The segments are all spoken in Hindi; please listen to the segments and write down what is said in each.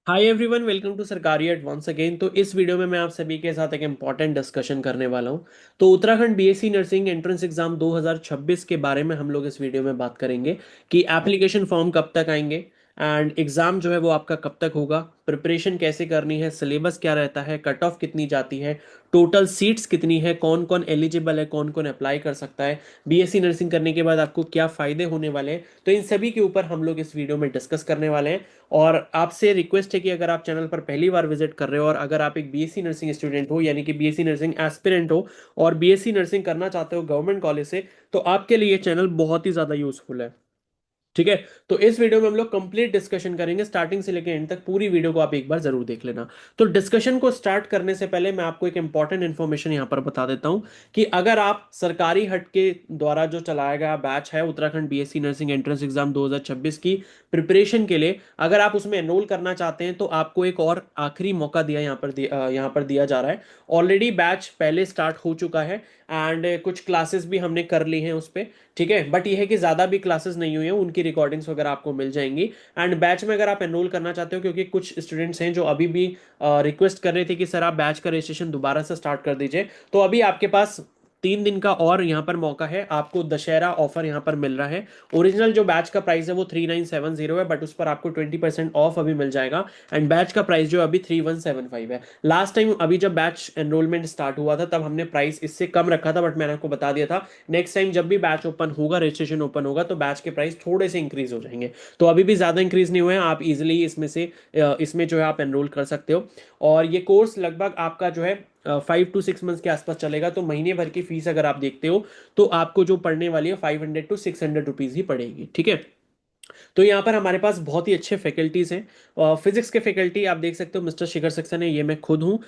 हाय एवरीवन, वेलकम टू सरकारी एट वंस अगेन। तो इस वीडियो में मैं आप सभी के साथ एक इम्पॉर्टेंट डिस्कशन करने वाला हूं। तो Uttarakhand BSc nursing entrance exam 2026 के बारे में हम लोग इस वीडियो में बात करेंगे कि एप्लीकेशन फॉर्म कब तक आएंगे एंड एग्ज़ाम जो है वो आपका कब तक होगा, प्रिपरेशन कैसे करनी है, सिलेबस क्या रहता है, कट ऑफ कितनी जाती है, टोटल सीट्स कितनी है, कौन कौन एलिजिबल है, कौन कौन अप्लाई कर सकता है, बीएससी नर्सिंग करने के बाद आपको क्या फ़ायदे होने वाले हैं। तो इन सभी के ऊपर हम लोग इस वीडियो में डिस्कस करने वाले हैं। और आपसे रिक्वेस्ट है कि अगर आप चैनल पर पहली बार विजिट कर रहे हो और अगर आप एक बीएससी नर्सिंग स्टूडेंट हो यानी कि बीएससी नर्सिंग एस्पिरेंट हो और बीएससी नर्सिंग करना चाहते हो गवर्नमेंट कॉलेज से, तो आपके लिए ये चैनल बहुत ही ज़्यादा यूजफुल है। ठीक है। तो इस वीडियो में हम लोग कंप्लीट डिस्कशन करेंगे स्टार्टिंग से लेकर एंड तक। पूरी वीडियो को आप एक बार जरूर देख लेना। तो डिस्कशन को स्टार्ट करने से पहले मैं आपको एक इंपॉर्टेंट इन्फॉर्मेशन यहां पर बता देता हूं कि अगर आप सरकारी हट के द्वारा जो चलाया गया बैच है Uttarakhand BSc nursing entrance exam 2026 की प्रिपरेशन के लिए, अगर आप उसमें एनरोल करना चाहते हैं तो आपको एक और आखिरी मौका यहाँ पर दिया जा रहा है। ऑलरेडी बैच पहले स्टार्ट हो चुका है एंड कुछ क्लासेस भी हमने कर ली हैं उस पर। ठीक है, बट ये है कि ज़्यादा भी क्लासेस नहीं हुई हैं, उनकी रिकॉर्डिंग्स वगैरह आपको मिल जाएंगी। एंड बैच में अगर आप एनरोल करना चाहते हो, क्योंकि कुछ स्टूडेंट्स हैं जो अभी भी रिक्वेस्ट कर रहे थे कि सर आप बैच का रजिस्ट्रेशन दोबारा से स्टार्ट कर दीजिए, तो अभी आपके पास 3 दिन का और यहाँ पर मौका है। आपको दशहरा ऑफर यहाँ पर मिल रहा है। ओरिजिनल जो बैच का प्राइस है वो 3970 है, बट उस पर आपको 20% ऑफ अभी मिल जाएगा। एंड बैच का प्राइस जो अभी 3175 है। लास्ट टाइम अभी जब बैच एनरोलमेंट स्टार्ट हुआ था तब हमने प्राइस इससे कम रखा था, बट मैंने आपको बता दिया था नेक्स्ट टाइम जब भी बैच ओपन होगा, रजिस्ट्रेशन ओपन होगा, तो बैच के प्राइस थोड़े से इंक्रीज हो जाएंगे। तो अभी भी ज़्यादा इंक्रीज नहीं हुए हैं, आप इजिली इसमें जो है आप एनरोल कर सकते हो। और ये कोर्स लगभग आपका जो है 5 to 6 मंथ्स के आसपास चलेगा। तो महीने भर की फीस अगर आप देखते हो तो आपको जो पढ़ने वाली है 500 to 600 रुपीज़ ही पड़ेगी। ठीक है। तो यहाँ पर हमारे पास बहुत ही अच्छे फैकल्टीज हैं। फिजिक्स के फैकल्टी आप देख सकते हो, मिस्टर शिखर सक्सेना है, ये मैं खुद हूँ।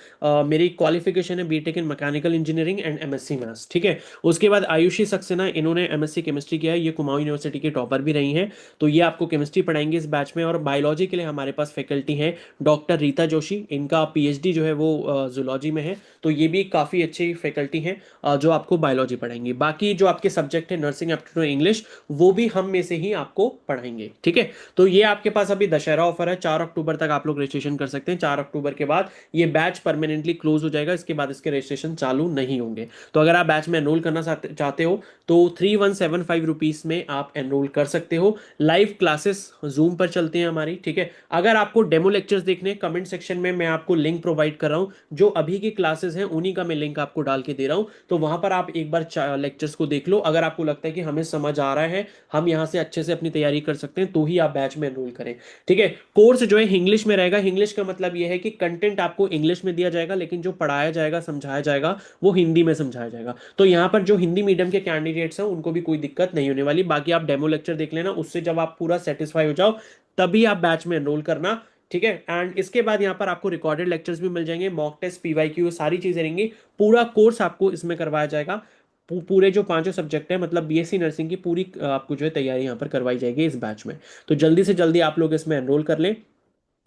मेरी क्वालिफिकेशन है BTech in mechanical engineering and MSc maths. ठीक है। उसके बाद आयुषी सक्सेना, इन्होंने एमएससी केमिस्ट्री किया है, ये कुमाऊं यूनिवर्सिटी के टॉपर भी रही हैं। तो ये आपको केमिस्ट्री पढ़ाएंगे इस बैच में। और बायोलॉजी के लिए हमारे पास फैकल्टी हैं डॉक्टर रीता जोशी, इनका पीएचडी जो है वो जूलॉजी में है। तो ये भी काफ़ी अच्छी फैकल्टी हैं जो आपको बायोलॉजी पढ़ाएंगी। बाकी जो आपके सब्जेक्ट है नर्सिंग एप्टीट्यूड इंग्लिश, वो भी हम में से ही आपको पढ़ाएंगे। ठीक है। तो ये आपके पास अभी दशहरा ऑफर है, 4 अक्टूबर तक आप लोग रजिस्ट्रेशन कर सकते हैं। 4 अक्टूबर के बाद ये बैच परमानेंटली क्लोज हो जाएगा, इसके बाद इसके रजिस्ट्रेशन चालू नहीं होंगे। तो अगर आप बैच में एनरोल करना चाहते हो तो 3175 रुपीज में आप एनरोल कर सकते हो। लाइव क्लासेस जूम पर चलती हैं हमारी। ठीक है। अगर आपको डेमो लेक्चर्स देखने, कमेंट सेक्शन में मैं आपको लिंक प्रोवाइड कर रहा हूँ, जो अभी की क्लासेस हैं उन्हीं का मैं लिंक आपको डाल के दे रहा हूँ। तो वहां पर आप एक बार लेक्चर्स को देख लो। अगर आपको लगता है कि हमें समझ आ रहा है, हम यहाँ से अच्छे से अपनी तैयारी कर सकते हैं, तो ही आप बैच में एनरोल करें। ठीक है। कोर्स जो है इंग्लिश में रहेगा। इंग्लिश का मतलब यह है कि कंटेंट आपको इंग्लिश में दिया जाएगा, लेकिन जो पढ़ाया जाएगा, समझाया जाएगा, वो हिंदी में समझाया जाएगा। तो यहाँ पर जो हिंदी मीडियम के कैंडिडेट्स हैं उनको भी कोई दिक्कत नहीं होने वाली। बाकी आप डेमो लेक्चर देख लेना, उससे जब आप पूरा सेटिस्फाई हो जाओ तभी आप बैच में एनरोल करना। ठीक है। एंड इसके बाद यहाँ पर आपको रिकॉर्डेड लेक्चर्स भी मिल जाएंगे, मॉक टेस्ट, पीवाईक्यू, सारी चीजें रहेंगी। पूरा कोर्स आपको इसमें करवाया जाएगा। पूरे जो पांचों सब्जेक्ट हैं, मतलब बीएससी नर्सिंग की पूरी आपको जो है तैयारी यहाँ पर करवाई जाएगी इस बैच में। तो जल्दी से जल्दी आप लोग इसमें एनरोल कर लें।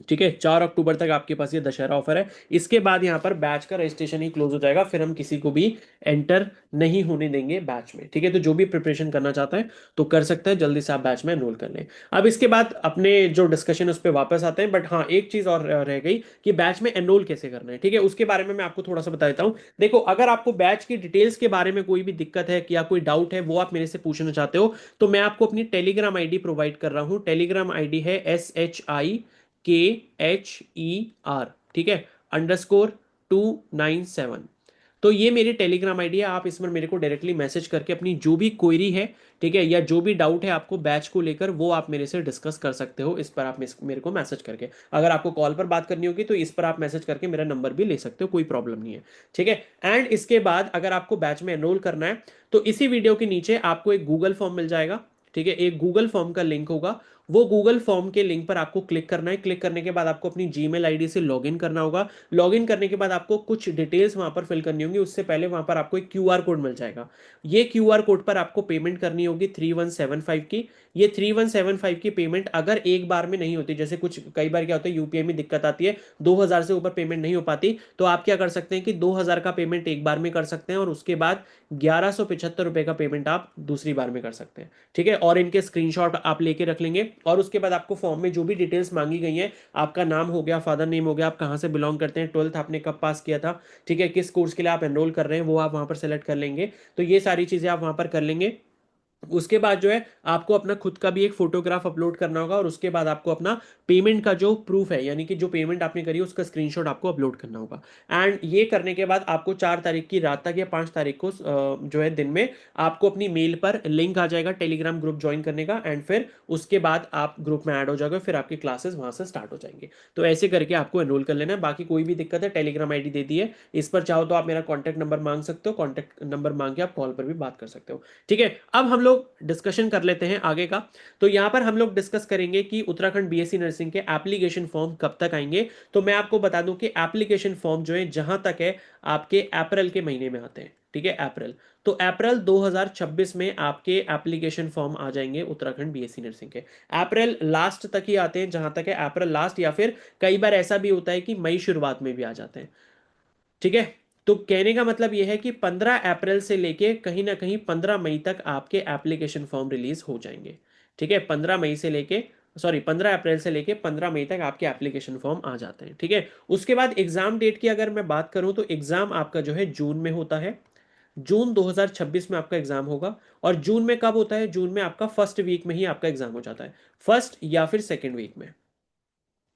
ठीक है। 4 अक्टूबर तक आपके पास ये दशहरा ऑफर है। इसके बाद यहाँ पर बैच का रजिस्ट्रेशन ही क्लोज हो जाएगा, फिर हम किसी को भी एंटर नहीं होने देंगे बैच में। ठीक है। तो जो भी प्रिपरेशन करना चाहता है तो कर सकता है, जल्दी से आप बैच में एनरोल कर लें। अब इसके बाद अपने जो डिस्कशन उस पर वापस आते हैं। बट हाँ, एक चीज और रह गई कि बैच में एनरोल कैसे करना है। ठीक है। उसके बारे में मैं आपको थोड़ा सा बता देता हूँ। देखो, अगर आपको बैच की डिटेल्स के बारे में कोई भी दिक्कत है या कोई डाउट है, वो आप मेरे से पूछना चाहते हो, तो मैं आपको अपनी टेलीग्राम आईडी प्रोवाइड कर रहा हूँ। टेलीग्राम आईडी है SHIKHER। ठीक है। _297। तो ये मेरी टेलीग्राम आईडी है। आप इसमें मेरे को डायरेक्टली मैसेज करके अपनी जो भी क्वेरी है, ठीक है, या जो भी डाउट है आपको बैच को लेकर, वो आप मेरे से डिस्कस कर सकते हो। इस पर आप मेरे को मैसेज करके, अगर आपको कॉल पर बात करनी होगी तो इस पर आप मैसेज करके मेरा नंबर भी ले सकते हो, कोई प्रॉब्लम नहीं है। ठीक है। एंड इसके बाद अगर आपको बैच में एनरोल करना है तो इसी वीडियो के नीचे आपको एक गूगल फॉर्म मिल जाएगा। ठीक है। एक गूगल फॉर्म का लिंक होगा, वो गूगल फॉर्म के लिंक पर आपको क्लिक करना है। क्लिक करने के बाद आपको अपनी जीमेल आईडी से लॉगिन करना होगा। लॉगिन करने के बाद आपको कुछ डिटेल्स वहां पर फिल करनी होंगी। उससे पहले वहां पर आपको एक क्यूआर कोड मिल जाएगा। ये क्यूआर कोड पर आपको पेमेंट करनी होगी 3175 की। ये 3175 की पेमेंट अगर एक बार में नहीं होती, जैसे कुछ कई बार क्या होता है यूपीआई में दिक्कत आती है, 2000 से ऊपर पेमेंट नहीं हो पाती, तो आप क्या कर सकते हैं कि 2000 का पेमेंट एक बार में कर सकते हैं और उसके बाद 1175 रुपए का पेमेंट आप दूसरी बार में कर सकते हैं। ठीक है। और इनके स्क्रीनशॉट आप लेके रख लेंगे। और उसके बाद आपको फॉर्म में जो भी डिटेल्स मांगी गई हैं, आपका नाम हो गया, फादर नेम हो गया, आप कहाँ से बिलोंग करते हैं, ट्वेल्थ आपने कब पास किया था, ठीक है, किस कोर्स के लिए आप एनरोल कर रहे हैं, वो आप वहाँ पर सेलेक्ट कर लेंगे। तो ये सारी चीज़ें आप वहाँ पर कर लेंगे। उसके बाद जो है आपको अपना खुद का भी एक फोटोग्राफ अपलोड करना होगा, और उसके बाद आपको अपना पेमेंट का जो प्रूफ है, यानी कि जो पेमेंट आपने करी है उसका स्क्रीनशॉट आपको अपलोड करना होगा। एंड ये करने के बाद आपको 4 तारीख की रात तक या 5 तारीख को जो है दिन में आपको अपनी मेल पर लिंक आ जाएगा टेलीग्राम ग्रुप ज्वाइन करने का। एंड फिर उसके बाद आप ग्रुप में ऐड हो जाओगे, फिर आपकी क्लासेस वहां से स्टार्ट हो जाएंगे। तो ऐसे करके आपको एनरोल कर लेना है। बाकी कोई भी दिक्कत है, टेलीग्राम आईडी दे दी है, इस पर चाहो तो आप मेरा कॉन्टैक्ट नंबर मांग सकते हो, कॉन्टैक्ट नंबर मांग के आप कॉल पर भी बात कर सकते हो। ठीक है, अब हम लोग डिस्कशन कर लेते हैं आगे का। तो यहां पर हम लोग डिस्कस करेंगे कि उत्तराखंड बीएससी नर्सिंग के एप्लीकेशन फॉर्म कब तक आएंगे। तो मैं आपको बता दूं कि एप्लीकेशन फॉर्म जो है जहां तक है आपके अप्रैल के महीने में आते हैं। ठीक है, अप्रैल। तो अप्रैल 2026 में आपके एप्लीकेशन फॉर्म आ जाएंगे उत्तराखंड बीएससी नर्सिंग के। अप्रैल लास्ट तक ही आते हैं, जहां तक है अप्रैल लास्ट, या फिर कई बार ऐसा भी होता है कि मई शुरुआत में भी आ जाते हैं। ठीक है, तो कहने का मतलब यह है कि 15 अप्रैल से लेके कहीं ना कहीं 15 मई तक आपके एप्लीकेशन फॉर्म रिलीज हो जाएंगे। ठीक है, 15 मई से लेके, सॉरी, 15 अप्रैल से लेके 15 मई तक आपके एप्लीकेशन फॉर्म आ जाते हैं। ठीक है, उसके बाद एग्जाम डेट की अगर मैं बात करूं तो एग्जाम आपका जो है जून में होता है। जून 2026 में आपका एग्जाम होगा। और जून में कब होता है? जून में आपका फर्स्ट वीक में ही आपका एग्जाम हो जाता है, फर्स्ट या फिर सेकेंड वीक में।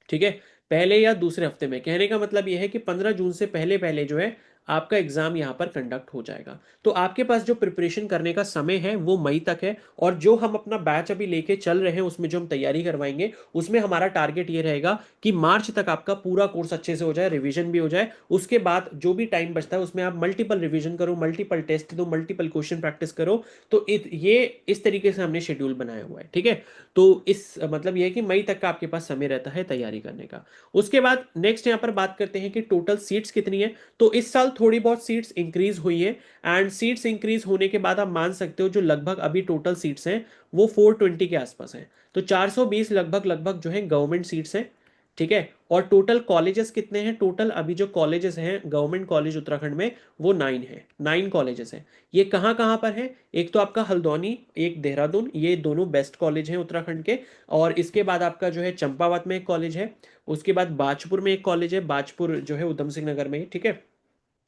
ठीक है, पहले या दूसरे हफ्ते में। कहने का मतलब यह है कि 15 जून से पहले पहले जो है आपका एग्जाम यहां पर कंडक्ट हो जाएगा। तो आपके पास जो प्रिपरेशन करने का समय है वो मई तक है। और जो हम अपना बैच अभी लेके चल रहे हैं उसमें जो हम तैयारी करवाएंगे, उसमें हमारा टारगेट ये रहेगा कि मार्च तक आपका पूरा कोर्स अच्छे से हो जाए, रिवीजन भी हो जाए। उसके बाद जो भी टाइम बचता है उसमें आप मल्टीपल रिवीजन करो, मल्टीपल टेस्ट दो, मल्टीपल क्वेश्चन प्रैक्टिस करो। तो ये इस तरीके से हमने शेड्यूल बनाया हुआ है। ठीक है, तो इस मतलब यह है कि मई तक का आपके पास समय रहता है तैयारी करने का। उसके बाद नेक्स्ट यहां पर बात करते हैं कि टोटल सीट्स कितनी है। तो इस साल थोड़ी बहुत सीट्स इंक्रीज हुई है। एंड सीट्स इंक्रीज होने के बाद आप मान सकते हो जो लगभग अभी टोटल सीट्स हैं वो 420 के आसपास हैं। तो 420 लगभग लगभग जो है गवर्नमेंट सीट्स हैं। ठीक है, और टोटल कॉलेजेस कितने हैं? टोटल अभी जो कॉलेजेस हैं गवर्नमेंट कॉलेज उत्तराखंड में वो 9 है, 9 कॉलेजेस हैं। ये कहाँ कहाँ पर है? एक तो आपका हल्द्वानी, एक देहरादून, ये दोनों बेस्ट कॉलेज हैं उत्तराखंड के। और इसके बाद आपका जो है चंपावत में एक कॉलेज है। उसके बाद बाजपुर में एक कॉलेज है, बाजपुर जो है उधम सिंह नगर में ही। ठीक है,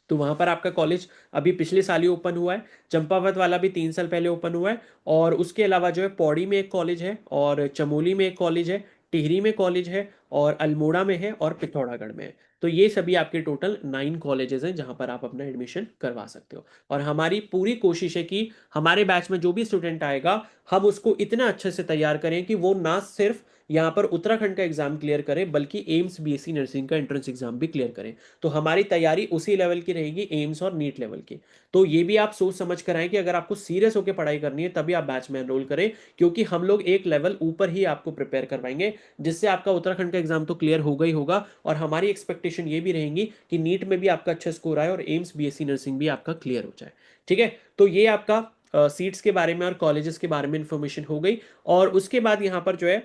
तो वहां पर आपका कॉलेज अभी पिछले साल ही ओपन हुआ है। चंपावत वाला भी 3 साल पहले ओपन हुआ है। और उसके अलावा जो है पौड़ी में एक कॉलेज है, और चमोली में एक कॉलेज है, टिहरी में कॉलेज है, और अल्मोड़ा में है, और पिथौरागढ़ में है। तो ये सभी आपके टोटल 9 कॉलेजेस हैं जहां पर आप अपना एडमिशन करवा सकते हो। और हमारी पूरी कोशिश है कि हमारे बैच में जो भी स्टूडेंट आएगा हम उसको इतना अच्छे से तैयार करें कि वो ना सिर्फ यहाँ पर उत्तराखंड का एग्जाम क्लियर करे बल्कि एम्स बीएससी नर्सिंग का एंट्रेंस एग्जाम भी क्लियर करें। तो हमारी तैयारी उसी लेवल की रहेगी, एम्स और नीट लेवल की। तो ये भी आप सोच समझ कर आए कि अगर आपको सीरियस होकर पढ़ाई करनी है तभी आप बैच में एनरोल करें, क्योंकि हम लोग एक लेवल ऊपर ही आपको प्रिपेयर करवाएंगे, जिससे आपका उत्तराखंड का एग्जाम तो क्लियर होगा ही होगा। और हमारी एक्सपेक्टेशन ये भी रहेंगी कि नीट में भी आपका अच्छा स्कोर आए और एम्स बीएससी नर्सिंग भी आपका क्लियर हो जाए। ठीक है, तो ये आपका सीट्स के बारे में और कॉलेजेस के बारे में इंफॉर्मेशन हो गई। और उसके बाद यहाँ पर जो है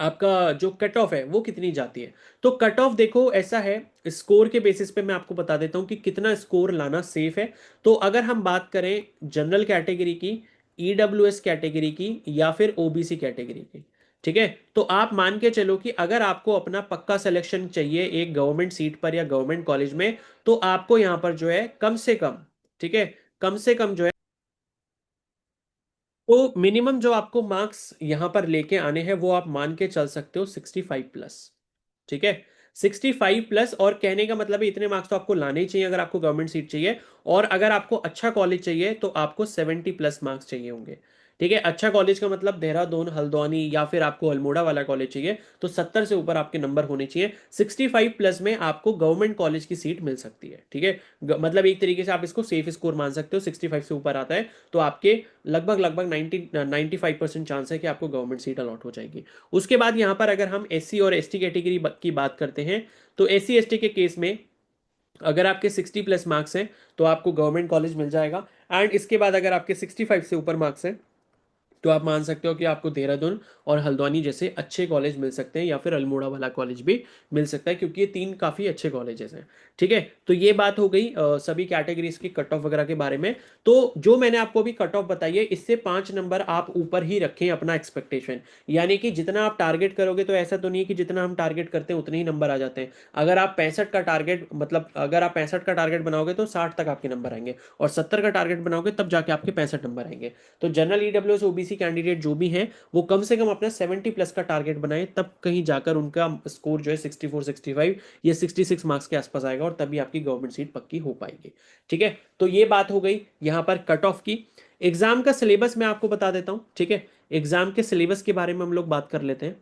आपका जो कट ऑफ है वो कितनी जाती है। तो कट ऑफ देखो ऐसा है, स्कोर के बेसिस पे मैं आपको बता देता हूं कि कितना स्कोर लाना सेफ है। तो अगर हम बात करें जनरल कैटेगरी की, ईडब्ल्यूएस कैटेगरी की, या फिर ओबीसी कैटेगरी की, ठीक है, तो आप मान के चलो कि अगर आपको अपना पक्का सिलेक्शन चाहिए एक गवर्नमेंट सीट पर या गवर्नमेंट कॉलेज में, तो आपको यहां पर जो है कम से कम, ठीक है, कम से कम जो है, तो मिनिमम जो आपको मार्क्स यहां पर लेके आने हैं वो आप मान के चल सकते हो 65+। ठीक है, 65+। और कहने का मतलब है इतने मार्क्स तो आपको लाने ही चाहिए अगर आपको गवर्नमेंट सीट चाहिए। और अगर आपको अच्छा कॉलेज चाहिए तो आपको 70+ मार्क्स चाहिए होंगे। ठीक है, अच्छा कॉलेज का मतलब देहरादून, हल्द्वानी, या फिर आपको अल्मोड़ा वाला कॉलेज चाहिए तो 70 से ऊपर आपके नंबर होने चाहिए। 65+ में आपको गवर्नमेंट कॉलेज की सीट मिल सकती है। ठीक है, मतलब एक तरीके से आप इसको सेफ स्कोर मान सकते हो। 65 से ऊपर आता है तो आपके लगभग लगभग 95% चांस है कि आपको गवर्नमेंट सीट अलॉट हो जाएगी। उसके बाद यहां पर अगर हम एससी और एसटी कैटेगरी की बात करते हैं, तो एससी एसटी के केस में अगर आपके 60+ मार्क्स हैं तो आपको गवर्नमेंट कॉलेज मिल जाएगा। एंड इसके बाद अगर आपके 65 से ऊपर मार्क्स हैं तो आप मान सकते हो कि आपको देहरादून और हल्द्वानी जैसे अच्छे कॉलेज मिल सकते हैं, या फिर अल्मोड़ा वाला कॉलेज भी मिल सकता है, क्योंकि ये तीन काफ़ी अच्छे कॉलेजेस हैं। ठीक है, तो ये बात हो गई सभी कैटेगरीज की कट ऑफ वगैरह के बारे में। तो जो मैंने आपको अभी कट ऑफ बताई है, इससे 5 नंबर आप ऊपर ही रखें अपना एक्सपेक्टेशन। यानी कि जितना आप टारगेट करोगे, तो ऐसा तो नहीं है कि जितना हम टारगेट करते हैं उतने ही नंबर आ जाते हैं। अगर आप 65 का टारगेट, मतलब अगर आप 65 का टारगेट बनाओगे तो 60 तक आपके नंबर आएंगे, और 70 का टारगेट बनाओगे तब जाके आपके 65 नंबर आएंगे। तो जनरल ईडब्ल्यूएस ओबीसी कैंडिडेट जो भी हैं, वो कम से कम अपना 70+ का टारगेट बनाए, तब कहीं जाकर उनका स्कोर जो है 64 65 या 66 मार्क्स के आसपास आएगा, और तभी आपकी गवर्नमेंट सीट पक्की हो पाएगी। ठीक है, तो ये बात हो गई यहाँ पर कट ऑफ की। एग्जाम का सिलेबस मैं आपको बता देता हूं। ठीक है, एग्जाम के सिलेबस के बारे में हम लोग बात कर लेते हैं।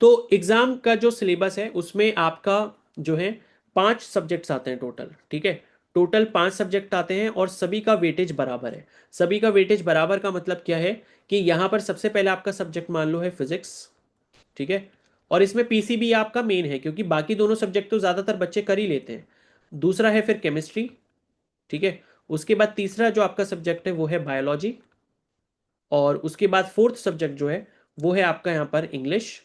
तो एग्जाम का जो सिलेबस है उसमें आपका जो है 5 सब्जेक्ट्स आते हैं टोटल। ठीक है, टोटल 5 सब्जेक्ट आते हैं, और सभी का वेटेज बराबर है। सभी का वेटेज बराबर का मतलब क्या है कि यहां पर सबसे पहले आपका सब्जेक्ट मान लो है फिजिक्स। ठीक है, और इसमें पीसीबी आपका मेन है, क्योंकि बाकी दोनों सब्जेक्ट तो ज्यादातर बच्चे कर ही लेते हैं। दूसरा है फिर केमिस्ट्री। ठीक है, उसके बाद तीसरा जो आपका सब्जेक्ट है वो है बायोलॉजी, और उसके बाद फोर्थ सब्जेक्ट जो है वो है आपका यहाँ पर इंग्लिश,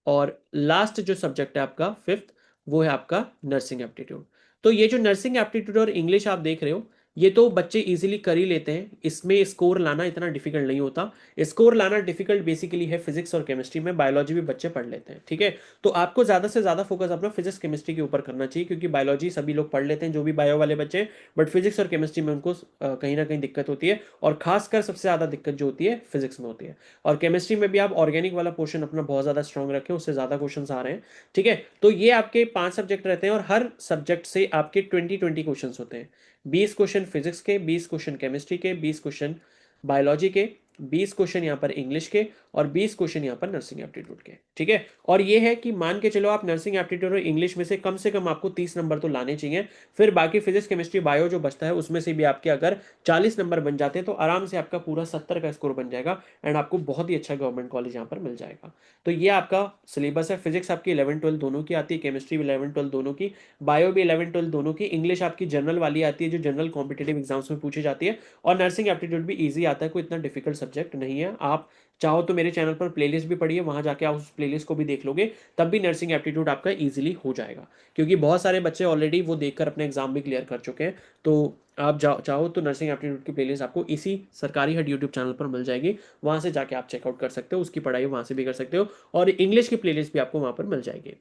और लास्ट जो सब्जेक्ट है आपका फिफ्थ, वो है आपका नर्सिंग एप्टीट्यूड। तो ये जो नर्सिंग एप्टीट्यूड और इंग्लिश आप देख रहे हो, ये तो बच्चे इजीली कर ही लेते हैं, इसमें स्कोर लाना इतना डिफिकल्ट नहीं होता। स्कोर लाना डिफिकल्ट बेसिकली है फिजिक्स और केमिस्ट्री में, बायोलॉजी भी बच्चे पढ़ लेते हैं। ठीक है, तो आपको ज्यादा से ज्यादा फोकस अपना फिजिक्स केमिस्ट्री के ऊपर करना चाहिए, क्योंकि बायोलॉजी सभी लोग पढ़ लेते हैं जो भी बायो वाले बच्चे हैं, बट फिजिक्स और केमिस्ट्री में उनको कहीं ना कहीं दिक्कत होती है, और खासकर सबसे ज्यादा दिक्कत जो होती है फिजिक्स में होती है। और केमिस्ट्री में भी आप ऑर्गेनिक वाला पोर्शन अपना बहुत ज्यादा स्ट्रांग रखें, उससे ज्यादा क्वेश्चन आ रहे हैं। ठीक है, तो ये आपके 5 सब्जेक्ट रहते हैं, और हर सब्जेक्ट से आपके 20-20 क्वेश्चन होते हैं। 20 क्वेश्चन फिजिक्स के, 20 क्वेश्चन केमिस्ट्री के, 20 क्वेश्चन बायोलॉजी के, 20 क्वेश्चन यहाँ पर इंग्लिश के, और 20 क्वेश्चन यहाँ पर नर्सिंग एप्टीट्यूड के। ठीक है, और ये है कि मान के चलो आप नर्सिंग एप्टीट्यूड और इंग्लिश में से कम आपको 30 नंबर तो लाने चाहिए। फिर बाकी फिजिक्स केमिस्ट्री बायो जो बचता है उसमें से भी आपके अगर 40 नंबर बन जाते हैं, तो आराम से आपका पूरा 70 का स्कोर बन जाएगा, एंड आपको बहुत ही अच्छा गवर्नमेंट कॉलेज यहाँ पर मिल जाएगा। तो ये आपका सिलेबस है। फिजिक्स आपकी 11 12 दोनों की आती है, केमिस्ट्री भी 11 12 दोनों की, बायो भी 11 12 दोनों की, इंग्लिश आपकी जनरल वाली आती है जो जनरल कॉम्पिटेटिव एग्जाम्स में पूछी जाती है, और नर्सिंग एप्टीट्यूड भी ईजी आता है, कोई इतना डिफिकल्ट सब्जेक्ट नहीं है। आप चाहो तो मेरे चैनल पर प्लेलिस्ट भी पढ़िए, वहां जाके आप उस प्लेलिस्ट को भी देख लोगे, तब भी नर्सिंग एप्टीट्यूड आपका इजीली हो जाएगा, क्योंकि बहुत सारे बच्चे ऑलरेडी वो देखकर अपने एग्जाम भी क्लियर कर चुके हैं। तो आप चाहो तो नर्सिंग एप्टीट्यूड की प्लेलिस्ट आपको इसी सरकारी हट यूट्यूब चैनल पर मिल जाएगी, वहां से जाके आप चेकआउट कर सकते हो, उसकी पढ़ाई वहां से भी कर सकते हो, और इंग्लिश की प्लेलिस्ट भी आपको वहां पर मिल जाएगी।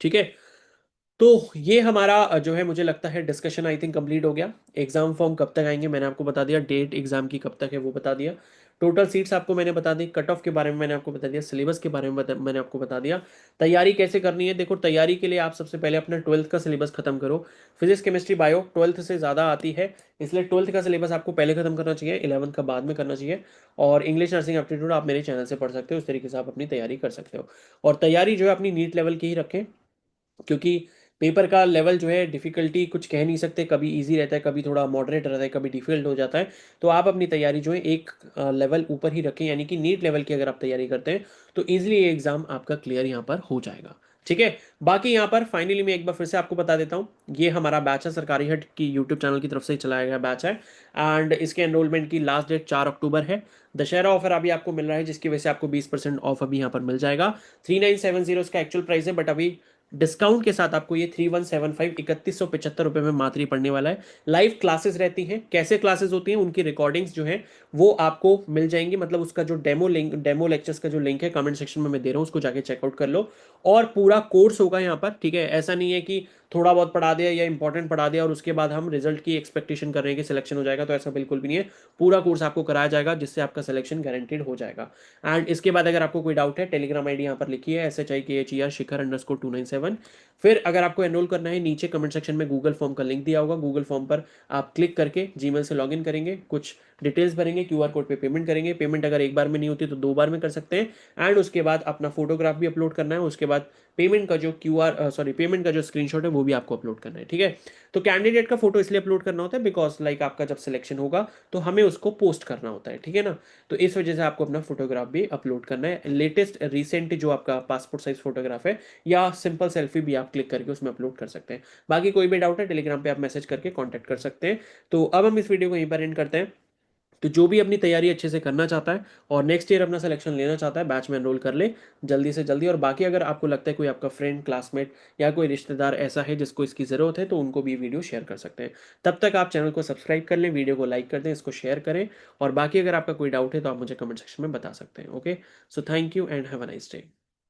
ठीक है, तो ये हमारा जो है मुझे लगता है डिस्कशन आई थिंक कंप्लीट हो गया। एग्जाम फॉर्म कब तक आएंगे मैंने आपको बता दिया, डेट एग्जाम की कब तक है वो बता दिया, टोटल सीट्स आपको मैंने बता दी, कट ऑफ के बारे में मैंने आपको बता दिया, सिलेबस के बारे में मैंने आपको बता दिया। तैयारी कैसे करनी है, देखो तैयारी के लिए आप सबसे पहले अपना 12th का सिलेबस खत्म करो। फिजिक्स केमिस्ट्री बायो 12th से ज़्यादा आती है, इसलिए 12th का सिलेबस आपको पहले खत्म करना चाहिए, 11th का बाद में करना चाहिए। और इंग्लिश नर्सिंग एप्टीट्यूड आप मेरे चैनल से पढ़ सकते हो, उस तरीके से आप अपनी तैयारी कर सकते हो। और तैयारी जो है अपनी नीट लेवल की ही रखें, क्योंकि पेपर का लेवल जो है डिफिकल्टी कुछ कह नहीं सकते, कभी इजी रहता है, कभी थोड़ा मॉडरेट रहता है, कभी डिफिकल्ट हो जाता है। तो आप अपनी तैयारी जो है एक लेवल ऊपर ही रखें, यानी कि नीट लेवल की अगर आप तैयारी करते हैं तो ईजिली ये एग्जाम आपका क्लियर यहाँ पर हो जाएगा। ठीक है, बाकी यहाँ पर फाइनली मैं एक बार फिर से आपको बता देता हूँ, ये हमारा बैच है, सरकारी हट की यूट्यूब चैनल की तरफ से चलाया गया बैच है, एंड इसके एनरोलमेंट की लास्ट डेट 4 अक्टूबर है। दशहरा ऑफर अभी आपको मिल रहा है, जिसकी वजह से आपको 20% ऑफ अभी यहाँ पर मिल जाएगा। 3970 इसका एक्चुअल प्राइस है, बट अभी डिस्काउंट के साथ आपको ये 3175 3175 रुपये में मात्र ही पड़ने वाला है। लाइव क्लासेस रहती हैं, कैसे क्लासेस होती हैं उनकी रिकॉर्डिंग्स जो हैं वो आपको मिल जाएंगी, मतलब उसका जो डेमो लेक्चर्स का जो लिंक है कमेंट सेक्शन में मैं दे रहा हूँ, उसको जाके चेकआउट कर लो। और पूरा कोर्स होगा यहाँ पर। ठीक है, ऐसा नहीं है कि थोड़ा बहुत पढ़ा दिया या इंपॉर्टेंट पढ़ा दिया और उसके बाद हम रिजल्ट की एक्सपेक्टेशन कर रहे हैं कि सिलेक्शन हो जाएगा, तो ऐसा बिल्कुल भी नहीं है। पूरा कोर्स आपको कराया जाएगा, जिससे आपका सिलेक्शन गारंटेड हो जाएगा। एंड इसके बाद अगर आपको कोई डाउट है, टेलीग्राम आईडी यहाँ पर लिखी है SHIKHER_शिखर_297। फिर अगर आपको एनरोल करना है, नीचे कमेंट सेक्शन में गूगल फॉर्म का लिंक दिया होगा, गूगल फॉर्म पर आप क्लिक करके जीमेल से लॉगिन करेंगे, कुछ डिटेल्स भरेंगे, क्यूआर कोड पे पेमेंट करेंगे। पेमेंट अगर एक बार में नहीं होती तो 2 बार में कर सकते हैं। एंड उसके बाद अपना फोटोग्राफ भी अपलोड करना है, उसके बाद पेमेंट का जो स्क्रीनशॉट है वो भी आपको अपलोड करना है। ठीक है, तो कैंडिडेट का फोटो इसलिए अपलोड करना होता है बिकॉज लाइक आपका जब सिलेक्शन होगा तो हमें उसको पोस्ट करना होता है। ठीक है ना, तो इस वजह से आपको अपना फोटोग्राफ भी अपलोड करना है, लेटेस्ट रिसेंट जो आपका पासपोर्ट साइज फोटोग्राफ है, या सिंपल सेल्फी भी आप क्लिक करके उसमें अपलोड कर सकते हैं। बाकी कोई भी डाउट है टेलीग्राम पे आप मैसेज करके कांटेक्ट कर सकते हैं। तो अब हम इस वीडियो को यहीं पर एंड करते हैं। तो जो भी अपनी तैयारी अच्छे से करना चाहता है और नेक्स्ट ईयर अपना सिलेक्शन लेना चाहता है, बैच में एनरोल कर ले जल्दी से जल्दी। और बाकी अगर आपको लगता है कोई आपका फ्रेंड, क्लासमेट या कोई रिश्तेदार ऐसा है जिसको इसकी ज़रूरत है, तो उनको भी वीडियो शेयर कर सकते हैं। तब तक आप चैनल को सब्सक्राइब कर लें, वीडियो को लाइक कर दें, इसको शेयर करें। और बाकी अगर आपका कोई डाउट है तो आप मुझे कमेंट सेक्शन में बता सकते हैं। Okay, so thank you and have a nice day.